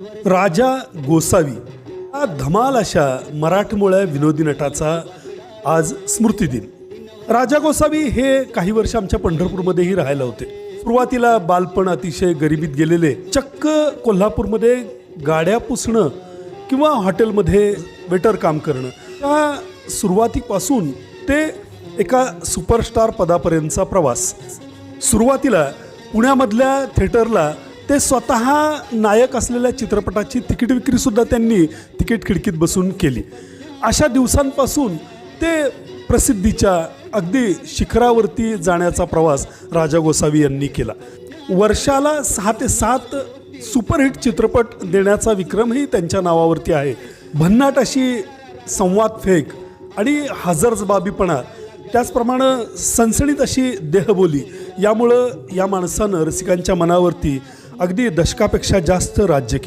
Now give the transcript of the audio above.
राजा गोसावी हा धमाल अशा मराठमोळ्या विनोदी नटाचा आज स्मृतिदिन। राजा गोसावी हे काही वर्ष आमच्या पंढरपूरमध्येही राहायला होते। सुरुवातीला बालपण अतिशय गरिबीत गेलेले, चक्क कोल्हापूरमध्ये गाड्या पुसणं किंवा हॉटेलमध्ये वेटर काम करणं, त्या सुरुवातीपासून ते एका सुपरस्टार पदापर्यंतचा प्रवास। सुरुवातीला पुण्यामधल्या थिएटरला ते स्वतः नायक असलेल्या चित्रपटाची तिकीट विक्रीसुद्धा त्यांनी तिकीट खिडकीत बसून केली। अशा दिवसांपासून ते प्रसिद्धीच्या अगदी शिखरावरती जाण्याचा प्रवास राजा गोसावी यांनी केला। वर्षाला 6 ते 7 सुपरहिट चित्रपट देण्याचा विक्रमही त्यांच्या नावावरती आहे। भन्नाट अशी संवाद फेक आणि हजरजबाबीपणा, त्याचप्रमाणे सनसणीत अशी देहबोली, यामुळं या माणसानं रसिकांच्या मनावरती अगदी दशकापेक्षा जास्त राज्य केलं।